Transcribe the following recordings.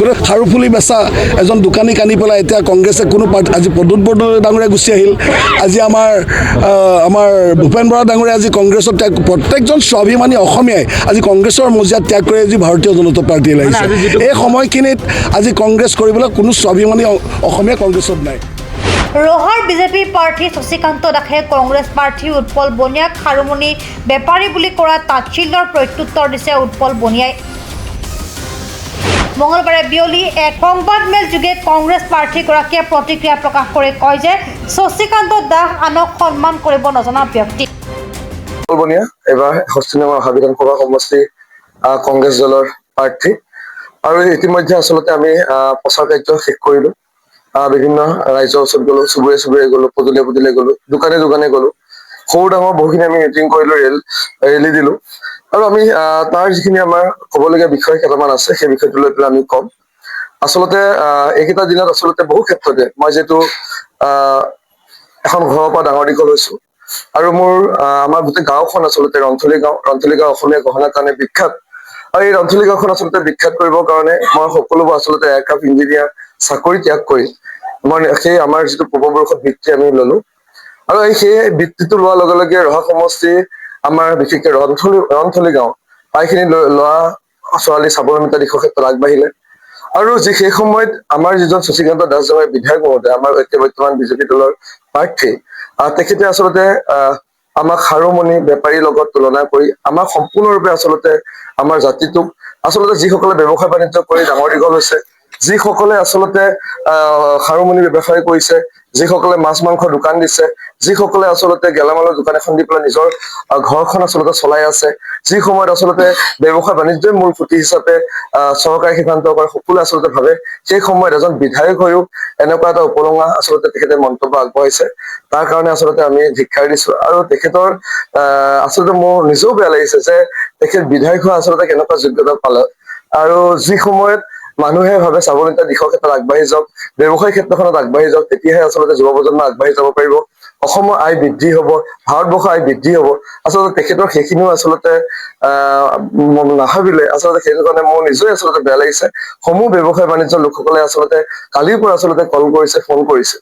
আচলতে খাৰুফুলি বেচা এজন দোকানীক আনি পেলাই এতিয়া কংগ্ৰেছে কোনো পাৰ্টি আজি প্ৰদ্যুৎ বৰদলৈ ডাঙৰীয়া গুচি আহিল আজি আমাৰ ভূপেন বৰা ডাঙৰীয়া আজি কংগ্ৰেছত ত্যাগ প্ৰত্যেকজন স্বাভিমানী অসমীয়াই আজি কংগ্ৰেছৰ মজিয়াত ত্যাগ কৰি আজি ভাৰতীয় জনতা পাৰ্টীলৈ আহিছে এই সময়খিনিত আজি কংগ্ৰেছ কৰিবলৈ কোনো স্বাভিমানী অসমীয়া কংগ্ৰেছত নাই ৰহাৰ বিজেপি প্ৰাৰ্থী শশীকান্ত দাসে কংগ্ৰেছ প্ৰাৰ্থী উৎপল বনিয়াক খাৰুমণি বেপাৰী বুলি কৰা তাচ্ছিল্যৰ প্ৰত্যুত্তৰ দিছে উৎপল বনিয়াই মঙলবাৰে বিয়লি এক সংবাদমেল যোগে কংগ্ৰেছ প্ৰাৰ্থীগৰাকীয়ে প্ৰতিক্ৰিয়া প্ৰকাশ কৰি কয় যে শশীকান্ত দাস আনক সন্মান কৰিব নজনা ব্যক্তি বনিয়া এবাৰ ৬৬ নম্বৰ বিধানসভা সমষ্টি কংগ্ৰেছ দলৰ প্ৰাৰ্থী আৰু ইতিমধ্যে আচলতে আমি প্ৰচাৰ কাৰ্য শেষ কৰিলো বিভিন্ন ৰাইজৰ ওচৰত গলো চুবুৰীয়ে গলো পদূলিয়ে গলো দোকানে গলো সৰু ডাঙৰ বহুখিনি আমি মিটিং কৰিলো ৰেলী দিলো আৰু আমি তাৰ যিখিনি আমাৰ ক'বলগীয়া বিষয় কেইটামান আছে সেই বিষয়টো লৈ পেলাই আমি কম আচলতে এইকেইটা দিনত আচলতে বহু ক্ষেত্ৰতে মই যিহেতু এখন ঘৰৰ পৰা ডাঙৰ দীঘল হৈছো আৰু মোৰ আমাৰ গোটেই গাঁওখন আচলতে ৰন্থলী গাঁও অসমীয়া গহনাৰ কাৰণে বিখ্যাত আৰু এই ৰন্থলী গাঁওখন আচলতে বিখ্যাত কৰিবৰ কাৰণে মই সকলোবোৰ আচলতে এয়াৰক্ৰাফ্ট ইঞ্জিনিয়াৰ চাকৰি ত্যাগ কৰি মই সেই আমাৰ যিটো পূৰ্ববৰ্ষত বৃত্তি আমি ললো আৰু সেই বৃত্তিটো লোৱাৰ লগে লগে ৰহা সমষ্টি আমাৰ বিশেষকৈ ৰন্থলী গাঁও প্ৰায়খিনি ল'ৰা ছোৱালী স্বাৱলম্বিতা দিশৰ ক্ষেত্ৰত আগবাঢ়িলে আৰু সেই সময়ত আমাৰ যিজন শশীকান্ত দাস ডাঙৰীয়া বিধায়ক মহোদয় আমাৰ এতিয়া বৰ্তমান বিজেপি দলৰ প্ৰাৰ্থী তেখেতে আচলতে আমাক খাৰুমণি বেপাৰীৰ লগত তুলনা কৰি আমাক সম্পূৰ্ণৰূপে আচলতে আমাৰ জাতিটোক আচলতে যিসকলে ব্যৱসায় বাণিজ্য কৰি ডাঙৰ দীঘল হৈছে যিসকলে আচলতে খাৰুমণি ব্যৱসায় কৰিছে যিসকলে মাছ মাংস দোকান দিছে যিসকলে আচলতে গেলামালৰ দোকান এখন দি পেলাই নিজৰ ঘৰখন আচলতে চলাই আছে যি সময়ত আচলতে ব্যৱসায় বাণিজ্যই মূল খুঁটি হিচাপে চৰকাৰে সিদ্ধান্ত কৰে সকলোৱে আচলতে ভাবে সেই সময়ত এজন বিধায়ক হৈও এনেকুৱা এটা উপলঙা আচলতে তেখেতে মন্তব্য আগবঢ়াইছে তাৰ কাৰণে আচলতে আমি ধিক্কাৰ দিছো আৰু তেখেতৰ আচলতে মোৰ নিজেও বেয়া লাগিছে যে তেখেত বিধায়ক হোৱা আচলতে কেনেকুৱা যোগ্যতা পালে আৰু যি সময়ত মানুহে ভাবে স্বাৱলম্বিতা দিশৰ ক্ষেত্ৰত আগবাঢ়ি যাওক ব্যৱসায়িক ক্ষেত্ৰখনত আগবাঢ়ি যাওক তেতিয়াহে আচলতে যুৱ প্ৰজন্ম আগবাঢ়ি যাব পাৰিব অসমৰ আয় বৃদ্ধি হব ভাৰতবৰ্ষৰ আয় বৃদ্ধি হব আচলতে তেখেতৰ সেইখিনিও আচলতে নাভাবিলে আচলতে সেইটো কাৰণে মোৰ নিজেই আচলতে বেয়া লাগিছে সমূহ ব্যৱসায় বাণিজ্যৰ লোকসকলে আচলতে কালিৰ পৰা আচলতে কল কৰিছে ফোন কৰিছে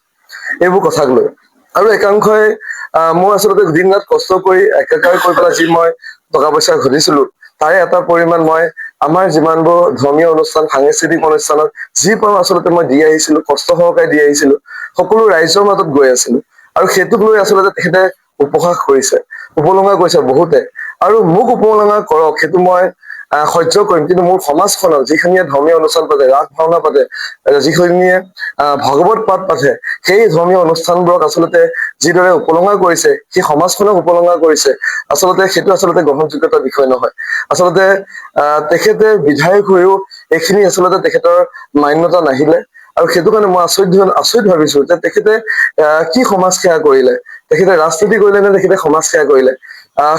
এইবোৰ কথাক লৈ আৰু একাংশই মোৰ আচলতে দিন ৰাত কষ্ট কৰি একাকাৰ কৰি পেলাই যি মই টকা পইচা ঘটিছিলো তাৰে এটা পৰিমাণ মই আমাৰ যিমানবোৰ ধৰ্মীয় অনুষ্ঠান সাংস্কৃতিক অনুষ্ঠানত যি পাওঁ আচলতে মই দি আহিছিলো কষ্ট সহকাৰে দি আহিছিলো সকলো ৰাইজৰ মাজত গৈ আছিলো আৰু সেইটোক লৈ আচলতে তেখেতে উপহাস কৰিছে উপলঙা কৰিছে বহুতে আৰু মোক উপলঙা কৰক সেইটো মই সহ্য কৰিম কিন্তু মোৰ সমাজখনক যিখিনিয়ে ধৰ্মীয় অনুষ্ঠান পাতে ৰাস ভাওনা পাতে যিখিনিয়ে ভাগৱত পাঠ পাতে সেই ধৰ্মীয় অনুষ্ঠানবোৰক আচলতে যিদৰে উপলঙা কৰিছে সেই সমাজখনক উপলঙা কৰিছে আচলতে সেইটো আচলতে গ্ৰহণযোগ্যতাৰ বিষয় নহয় আচলতে তেখেতে বিধায়ক হৈও এইখিনি আচলতে তেখেতৰ মান্যতা নাহিলে আৰু সেইটো কাৰণে মই আচৰিত ভাবিছো যে তেখেতে কি সমাজ সেৱা কৰিলে তেখেতে ৰাজনীতি কৰিলে নে তেখেতে সমাজ সেৱা কৰিলে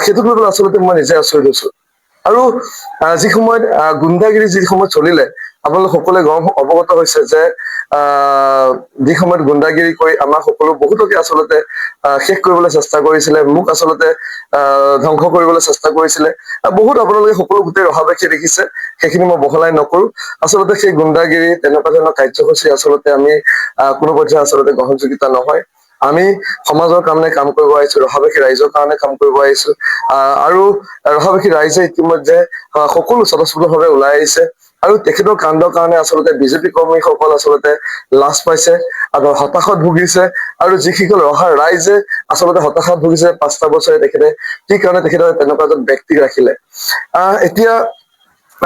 সেইটোক লৈ পেলাই আচলতে মই নিজে আচৰিত হৈছো আৰু যি সময়ত গুণ্ডাগিৰি যি সময়ত চলিলে আপোনালোক সকলোৱে অৱগত হৈছে যে যি সময়ত গুণ্ডাগিৰি কৰি আমাৰ সকলো বহুতকে আচলতে শেষ কৰিবলৈ চেষ্টা কৰিছিলে মোক আচলতে ধ্বংস কৰিবলৈ চেষ্টা কৰিছিলে বহুত আপোনালোকে সকলো গোটেই ৰহাবাসীয়ে দেখিছে সেইখিনি মই বহলাই নকৰো আচলতে সেই গুণ্ডাগিৰি তেনেকুৱা ধৰণৰ কাৰ্যসূচী আচলতে আমি কোনো পৰ্যায়ে আচলতে গ্ৰহণযোগ্যতা নহয় আমি সমাজৰ কাৰণে কাম কৰিব আহিছো ৰহাবাসী ৰাইজৰ কাৰণে কাম কৰিব আহিছো আৰু ৰহাবাসী ৰাইজে ইতিমধ্যে সকলো স্বতঃস্ফূৰ্তভাৱে ওলাই আহিছে আৰু তেখেতৰ কাণ্ডৰ কাৰণে আচলতে বিজেপি কৰ্মীসকল আচলতে লাজ পাইছে আৰু হতাশাত ভুগিছে আৰু যিসকল ৰহাৰ ৰাইজে আচলতে হতাশাত ভুগিছে ৫টা বছৰে তেখেতে কি কাৰণে তেখেতে তেনেকুৱা এজন ব্যক্তিক ৰাখিলে এতিয়া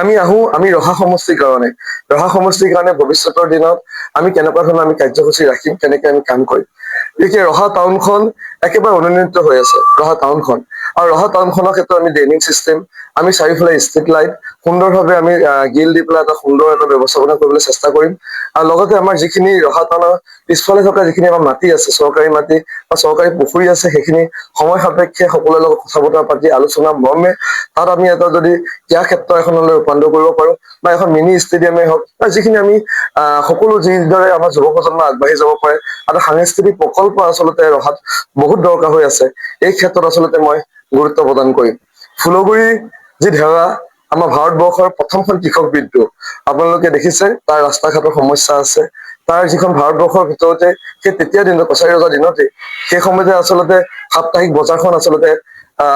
আমি ৰহা সমষ্টিৰ কাৰণে ভৱিষ্যতৰ দিনত আমি কেনেকুৱা ধৰণৰ আমি কাৰ্যসূচী ৰাখিম কেনেকে আমি কাম কৰিম এতিয়া ৰহা টাউনখন একেবাৰে অনুন্নত হৈ আছে ৰহা টাউনখন আৰু ৰহা টাউনখনৰ ক্ষেত্ৰত আমি ড্ৰেইনিং চিষ্টেম আমি চাৰিওফালে ষ্ট্ৰীট লাইট সুন্দৰভাৱে আমি গিল দি পেলাই এটা সুন্দৰ এটা ব্যৱস্থাপনা কৰিবলৈ চেষ্টা কৰিম আৰু লগতে আমাৰ যিখিনি ৰহা টাউনৰ পিছফালে থকা যিখিনি আমাৰ মাটি আছে চৰকাৰী মাটি বা চৰকাৰী পুখুৰী আছে সেইখিনি সময় সাপেক্ষে সকলোৰে লগত কথা বতৰা পাতি আলোচনা মৰ্মে তাত আমি এটা যদি ক্ৰীড়া ক্ষেত্ৰ এখনলৈ ৰূপান্তৰ কৰিব পাৰো বা এখন মিনি ষ্টেডিয়ামে হওক বা যিখিনি আমি সকলো যিদৰে আমাৰ যুৱ প্ৰজন্ম আগবাঢ়ি যাব পাৰে এটা সাংস্কৃতিক প্ৰকল্প আচলতে ৰহাত বহুত দৰকাৰ হৈ আছে এই ক্ষেত্ৰত আচলতে মই গুৰুত্ব প্ৰদান কৰিম ফুলগুৰি যি ঢেৱা আমাৰ ভাৰতবৰ্ষৰ প্ৰথমখন কৃষক বিদ্ৰোহ আপোনালোকে দেখিছে তাৰ ৰাস্তা ঘাটৰ সমস্যা আছে তাৰ যিখন ভাৰতবৰ্ষৰ ভিতৰতে সেই তেতিয়া দিনত কছাৰী ৰজা দিনতে সেই সময়তে আচলতে সাপ্তাহিক বজাৰখন আচলতে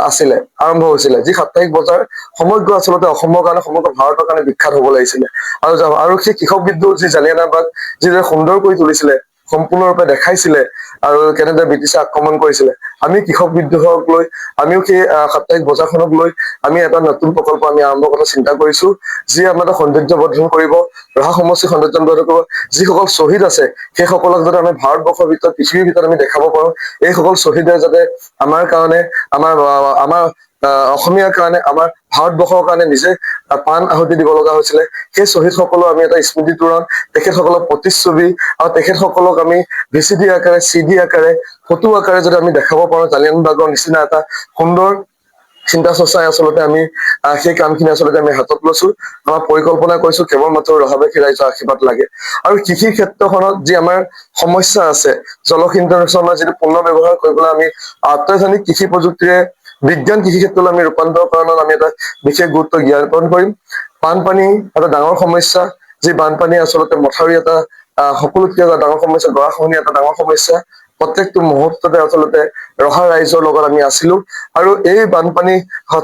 আছিলে আৰম্ভ হৈছিলে যি সাপ্তাহিক বজাৰ সমগ্ৰ আচলতে অসমৰ কাৰণে সমগ্ৰ ভাৰতৰ কাৰণে বিখ্যাত হ'ব লাগিছিলে আৰু সেই কৃষক বিদ্ৰোহ যি জালিয়ানাবাগ যিদৰে সুন্দৰ কৰি তুলিছিলে সম্পূৰ্ণৰূপে দেখাইছিলে আৰু কেনেদৰে ব্ৰিটিছে আক্ৰমণ কৰিছিলে আমি কৃষক বিদ্ৰোহক লৈ আমিও সেই সাপ্তাহিক বজাৰখনক লৈ আমি এটা নতুন প্ৰকল্প আমি আৰম্ভ কৰাৰ চিন্তা কৰিছো যি আমাৰ সৌন্দৰ্য বৰ্ধন কৰিব ৰহা সমষ্টি সৌন্দৰ্য বৰ্ধন কৰিব যিসকল শ্বহীদ আছে সেইসকলক যাতে আমি ভাৰতবৰ্ষৰ ভিতৰত পৃথিৱীৰ ভিতৰত আমি দেখাব পাৰো এইসকল শ্বহীদে যাতে আমাৰ কাৰণে আমাৰ অসমীয়াৰ কাৰণে আমাৰ ভাৰতবৰ্ষৰ কাৰণে নিজে প্ৰাণ আহুতি দিব লগা হৈছিলে সেই শ্বহীদসকলৰ আমি এটা স্মৃতি তোৰণ তেখেতসকলৰ প্ৰতিচ্ছবি আৰু তেখেতসকলক আমি VCD আকাৰে CD আকাৰে ফটো আকাৰে যদি আমি দেখাব পাৰো জালিয়ানবাগৰ নিচিনা এটা সুন্দৰ চিন্তা চৰ্চাই আচলতে আমি সেই কামখিনি আচলতে আমি হাতত লৈছো আমাৰ পৰিকল্পনা কৰিছো কেৱল মাত্ৰ ৰহাবাসী ৰাইজৰ আশীৰ্বাদ লাগে আৰু কৃষি ক্ষেত্ৰখনত যি আমাৰ সমস্যা আছে জলসিঞ্চনৰ যিটো পুনৰ ব্যৱহাৰ কৰিবলৈ আমি অত্যাধুনিক কৃষি প্ৰযুক্তিৰে বিজ্ঞান কৃষি ক্ষেত্ৰলৈ আমি ৰূপান্তৰকৰণত আমি এটা বিশেষ গুৰুত্ব জ্ঞাপন কৰিম বানপানী এটা ডাঙৰ সমস্যা যি বানপানী আচলতে মথাউৰি এটা সকলোতকৈ এটা ডাঙৰ সমস্যা গৰাখহনীয়া এটা ডাঙৰ সমস্যা প্ৰত্যেকটো মুহূৰ্ততে আচলতে ৰহা ৰাইজৰ লগত আমি আছিলো আৰু এই বানপানী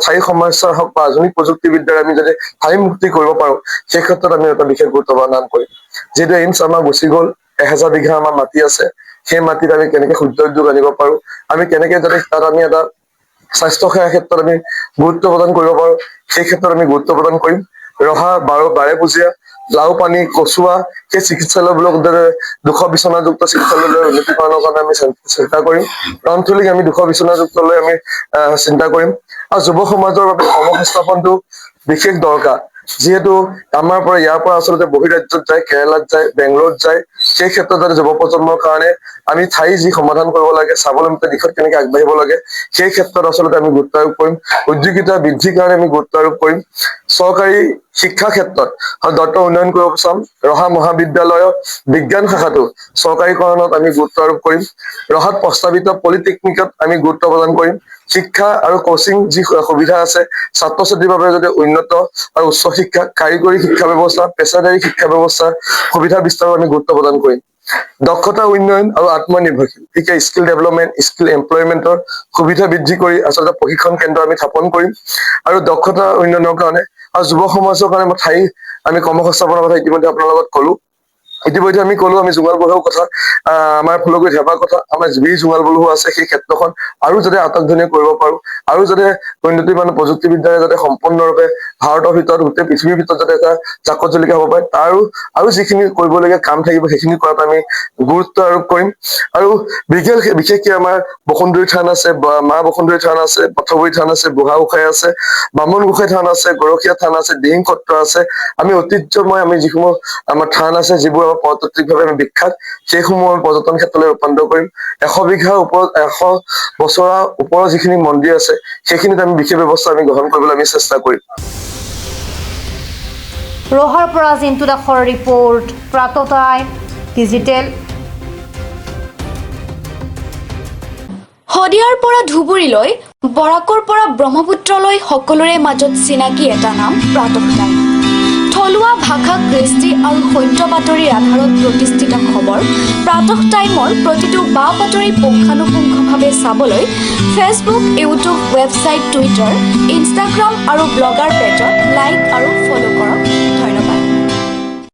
ঠাই সমস্যা হওক বা আধুনিক প্ৰযুক্তিবিদ্যাৰে আমি যদি ঠাই মুক্তি কৰিব পাৰো সেই ক্ষেত্ৰত আমি এটা বিশেষ গুৰুত্ব প্ৰদান কৰিম যিহেতু এইমছ আমাৰ গুচি গ'ল 1000 বিঘা আমাৰ মাটি আছে সেই মাটিত আমি কেনেকে সূৰ্য উদ্যোগ আনিব পাৰো আমি কেনেকে যাতে তাত আমি এটা স্বাস্থ্য সেৱাৰ ক্ষেত্ৰত আমি গুৰুত্ব প্ৰদান কৰিব পাৰো সেই ক্ষেত্ৰত আমি গুৰুত্ব প্ৰদান কৰিম ৰহা বাৰেপুজীয়া লাওপানী কচুৱা সেই চিকিৎসালয়বিলাক 200 বিচনাযুক্ত চিকিৎসালয়লৈ উন্নীতকৰণৰ কাৰণে আমি চেষ্টা কৰিম ৰন্থলীক আমি 200 বিচনাযুক্তলৈ আমি চিন্তা কৰিম আৰু যুৱ সমাজৰ বাবে কৰ্মসংস্থাপনটো বিশেষ দৰকাৰ যিহেতু আমাৰ পৰা ইয়াৰ পৰা আচলতে বহিৰাজ্যত যায় কেৰালাত যায় বেংগলোৰত যায় সেই ক্ষেত্ৰত যাতে যুৱ প্ৰজন্মৰ কাৰণে আমি ঠাই যি সমাধান কৰিব লাগে স্বাৱলম্বিতা দিশত কেনেকে আগবাঢ়িব লাগে সেই ক্ষেত্ৰত আচলতে আমি গুৰুত্ব আৰোপ কৰিম উদ্যোগিতা বৃদ্ধিৰ কাৰণে আমি গুৰুত্ব আৰোপ কৰিম চৰকাৰী শিক্ষা ক্ষেত্ৰত দত্ত উন্নয়ন কৰিব চাম ৰহা মহাবিদ্যালয়ৰ বিজ্ঞান শাখাটো চৰকাৰীকৰণত আমি গুৰুত্ব আৰোপ কৰিম ৰহাত প্ৰস্তাৱিত পলিটেকনিকত আমি গুৰুত্ব প্ৰদান কৰিম শিক্ষা আৰু কোচিং যি সুবিধা আছে ছাত্ৰ ছাত্ৰীৰ বাবে যাতে উন্নত আৰু উচ্চ শিক্ষা কাৰিকৰী শিক্ষা ব্যৱস্থা পেছাদাৰী শিক্ষা ব্যৱস্থাৰ সুবিধা বিস্তাৰত আমি গুৰুত্ব প্ৰদান কৰিম দক্ষতা উন্নয়ন আৰু আত্মনিৰ্ভৰশীল শিক্ষা স্কিল ডেভেলপমেণ্ট স্কিল এমপ্লয়মেণ্টৰ সুবিধা বৃদ্ধি কৰি আচলতে প্ৰশিক্ষণ কেন্দ্ৰ আমি স্থাপন কৰিম আৰু দক্ষতা উন্নয়নৰ কাৰণে আৰু যুৱ সমাজৰ কাৰণে ঠাই আমি কৰ্মসংস্থাপনৰ কথা ইতিমধ্যে আপোনাৰ লগত ক'লো ইতিমধ্যে আমি ক'লো আমি জোঙাল বলুৱাৰ কথা আমাৰ ফুলগুৰিত হেঁপাৰ কথা আমাৰ যি জোঙাল বলুৱা আছে সেই ক্ষেত্ৰখন আৰু যাতে আটকধুনীয়া কৰিব পাৰো আৰু যাতে উন্নতিমান প্ৰযুক্তিবিদ্যাৰে যাতে সম্পূৰ্ণৰূপে ভাৰতৰ ভিতৰত গোটেই পৃথিৱীৰ ভিতৰত যাতে এটা জাকতজলিকা হ'ব পাৰে আৰু যিখিনি কৰিবলগীয়া কাম থাকিব সেইখিনি কৰাত আমি গুৰুত্ব আৰোপ কৰিম আৰু বিশেষকৈ আমাৰ বসুন্ধৰী থান আছে মা বসুন্ধৰী থান আছে পথগুৰি থান আছে বুঢ়া গোঁসাই আছে বামুণ গোঁসাই থান আছে গৰখীয়া থান আছে দিহিং সত্ৰ আছে আমি ঐতিহ্যময় আমি যিসমূহ আমাৰ থান আছে যিবোৰ আমাৰ পৰ্যটকভাৱে আমি বিখ্যাত সেইসমূহ আমি পৰ্যটন ক্ষেত্ৰলৈ ৰূপান্তৰ কৰিম 100 বিঘাৰ ওপৰত 100 বছৰৰ ওপৰৰ যিখিনি মন্দিৰ আছে সেইখিনিত আমি বিশেষ ব্যৱস্থা আমি গ্ৰহণ কৰিবলৈ আমি চেষ্টা কৰিম ৰহাৰ পৰা জিন্তু দাসৰ ৰিপৰ্ট প্ৰাতঃ টাইম ডিজিটেল শদিয়াৰ পৰা ধুবুৰীলৈ বৰাকৰ পৰা ব্ৰহ্মপুত্ৰলৈ সকলোৰে মাজত চিনাকি এটা নাম প্ৰাতঃ টাইম থলুৱা ভাষা কৃষ্টি আৰু সত্য বাতৰিৰ আধাৰত প্ৰতিষ্ঠিত খবৰ প্ৰাতঃ টাইমৰ প্ৰতিটো বা বাতৰি পুংখানুপুংখভাৱে চাবলৈ Facebook YouTube website Twitter Instagram আৰু ব্লগাৰ পেজত লাইক আৰু ফ'ল' কৰক